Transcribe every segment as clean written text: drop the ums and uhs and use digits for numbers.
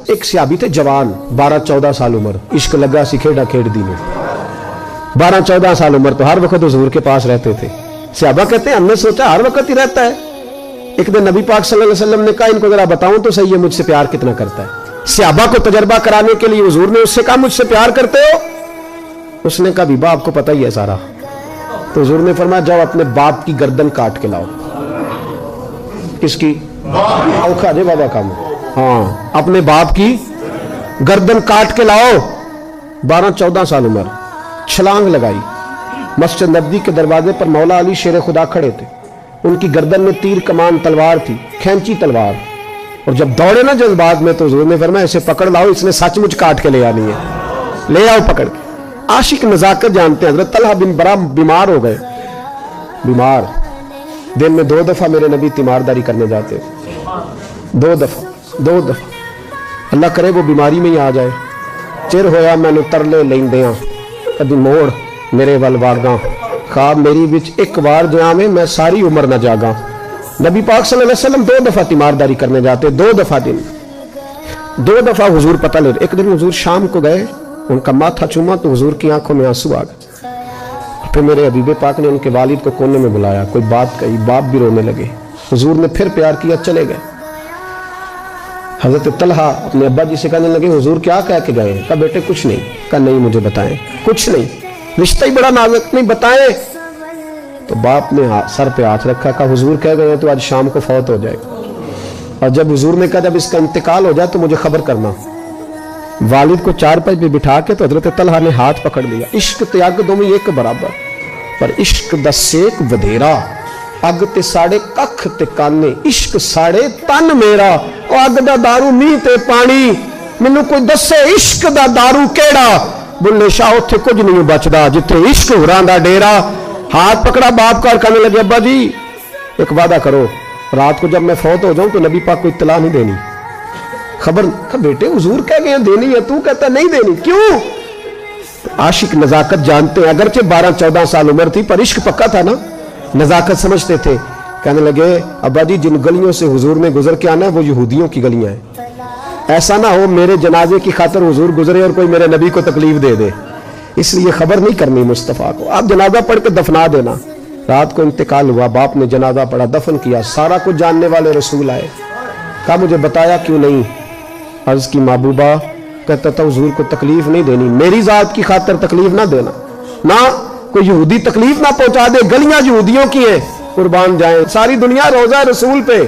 ایک صحابی تھے جوان 12-14 سال عمر, عشق لگا سی کھیڑا کھیڑ دی میں. 12-14 سال عمر تو ہر وقت حضور کے پاس رہتے تھے. صحابہ کہتے ہیں ہم نے سوچا ہر وقت ہی رہتا ہے. ایک دن نبی پاک صلی اللہ علیہ وسلم نے کہا ان کو ذرا بتاؤں تو صحیح ہے مجھ سے پیار کتنا کرتا ہے. صحابہ کو تجربہ کرانے کے لیے حضور نے اس سے کہا مجھ سے پیار کرتے ہو؟ اس نے کہا بیبا آپ کو پتہ ہی ہے سارا. تو حضور نے فرمایا جاؤ اپنے باپ کی گردن کاٹ کے لاؤ. کس کی؟ اوکھا جے بابا کام. ہاں اپنے باپ کی گردن کاٹ کے لاؤ. 12-14 سال عمر, چھلانگ لگائی. مسجد نبوی کے دروازے پر مولا علی شیر خدا کھڑے تھے. ان کی گردن میں تیر کمان تلوار تھی, کھینچی تلوار. اور جب دوڑے نا جذبات میں تو حضور نے فرمایا اسے پکڑ لاؤ, اس نے سچ مچ کاٹ کے لے آنی ہے, لے آؤ پکڑ کے. عاشق نزاکت جانتے ہیں. حضرت طلحہ بن برا بیمار ہو گئے. بیمار, دن میں 2 دفعہ میرے نبی تیمارداری کرنے جاتے. 2 دفعہ. اللہ کرے وہ بیماری میں ہی آ جائے. چر ہویا میں نے ترلے لیندیاں کدی موڑ میرے ول واگاں, خواب میری وچ ایک بار جہاں میں ساری عمر نہ جاگاں. نبی پاک صلی اللہ علیہ وسلم 2 دفعہ تیمارداری کرنے جاتے. 2 دفعہ دن, 2 دفعہ حضور پتہ لے. ایک دن حضور شام کو گئے, ان کا ماتھا چوما تو حضور کی آنکھوں میں آنسو آ گئے. پھر میرے حبیب پاک نے ان کے والد کو کونے میں بلایا, کوئی بات کہی, باپ بھی رونے لگے. حضور نے پھر پیار کیا, چلے گئے. حضرت طلحہ اپنے ابا جی سے کہنے لگے حضور کیا کہہ کے گئے؟ کہا بیٹے کچھ نہیں. کہا نہیں مجھے بتائیں. کچھ نہیں, رشتہ ہی بڑا نازک, نہیں بتائیں. تو باپ نے سر پہ ہاتھ رکھا, کہا حضور کہہ گئے تو آج شام کو فوت ہو جائے گا. اور جب حضور نے کہا جب اس کا انتقال ہو جائے تو مجھے خبر کرنا. والد کو چارپائی پہ بٹھا کے تو حضرت طلحہ نے ہاتھ پکڑ لیا. عشق تے اگ دونوں ایک برابر, پر عشق دا سیک ودھیرا. اگ تے ساڑے ککھ تے کانے, عشق ساڑے تن میرا. او اگ دا دارو میہ تے پانی, مینوں کوئی دسے عشق دا دارو کیڑا. بلے شاہ اتھے کچھ نہیں بچدا جتھے عشق ہوراں دا ڈیرا. ہاتھ پکڑا باپ کا اور کہنے لگے ابا جی ایک وعدہ کرو, رات کو جب میں فوت ہو جاؤں تو نبی پاک کو اطلاع نہیں دینی. خبر بیٹے حضور کہہ گئے دینی ہے, تو کہتا نہیں دینی, کیوں؟ عاشق نزاکت جانتے ہیں. اگرچہ 12-14 سال عمر تھی پر عشق پکا تھا نا, نزاکت سمجھتے تھے. کہنے لگے ابا جی جن گلیوں سے حضور نے گزر کے آنا ہے وہ یہودیوں کی گلیاں ہیں. ایسا نہ ہو میرے جنازے کی خاطر حضور گزرے اور کوئی میرے نبی کو تکلیف دے دے, اس لیے خبر نہیں کرنی مصطفیٰ کو. آپ جنازہ پڑھ کے دفنا دینا. رات کو انتقال ہوا, باپ نے جنازہ پڑھا, دفن کیا. سارا کچھ جاننے والے رسول آئے. کہا مجھے بتایا کیوں نہیں؟ عرض کی محبوبہ, کہتا تھا حضور کو تکلیف نہیں دینی, میری ذات کی خاطر تکلیف نہ دینا, نہ کوئی یہودی تکلیف نہ پہنچا دے. گلیاں یہودیوں کی ہیں, قربان جائیں. ساری دنیا روزہ رسول پہ,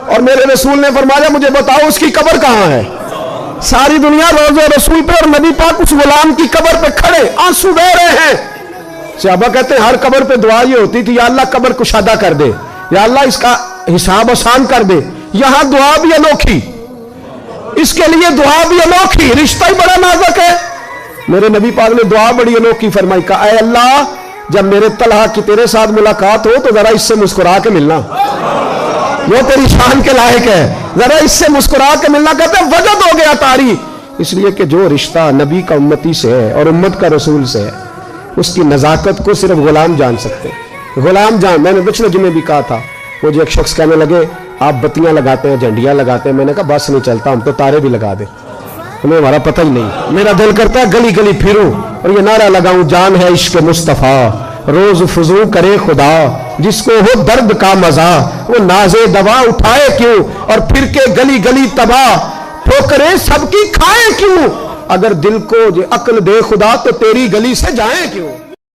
اور میرے رسول نے فرمایا مجھے بتاؤ اس کی قبر کہاں ہے. ساری دنیا روزہ رسول پہ, اور نبی پاک اس غلام کی قبر پہ کھڑے آنسو بہ رہے ہیں. صحابہ کہتے ہیں ہر قبر پہ دعا یہ ہوتی تھی یا اللہ قبر کشادہ کر دے, یا اللہ اس کا حساب آسان کر دے. یہاں دعا بھی انوکھی, اس کے لیے دعا بھی انوکھی, رشتہ ہی بڑا نازک ہے. میرے نبی پاک نے دعا بڑی انوکھی فرمائی. کہا اے اللہ جب میرے طلحہ کی تیرے ساتھ ملاقات ہو تو ذرا اس سے مسکرا کے ملنا, وہ تیری شان کے لائق ہے, ذرا اس سے مسکرا کے ملنا. کہتے ہیں وجد ہو گیا تاری, اس لیے کہ جو رشتہ نبی کا امتی سے ہے اور امت کا رسول سے ہے اس کی نزاکت کو صرف غلام جان سکتے. غلام جان. میں نے پچھلے جمعے بھی کہا تھا, وہ جو ایک شخص کہنے لگے آپ بتیاں لگاتے ہیں, جھنڈیاں لگاتے ہیں. میں نے کہا بس نہیں چلتا, ہم تو تارے بھی لگا دیں, ہمیں ہمارا پتہ ہی نہیں. میرا دل کرتا ہے گلی گلی پھروں اور یہ نعرہ لگاؤں جان ہے عشق مصطفیٰ, روز فضو کرے خدا, جس کو ہو درد کا مزہ وہ نازے دوا اٹھائے کیوں, اور پھر کے گلی گلی تباہ ٹھوکریں سب کی کھائے کیوں. اگر دل کو عقل دے خدا تو تیری گلی سے جائیں کیوں.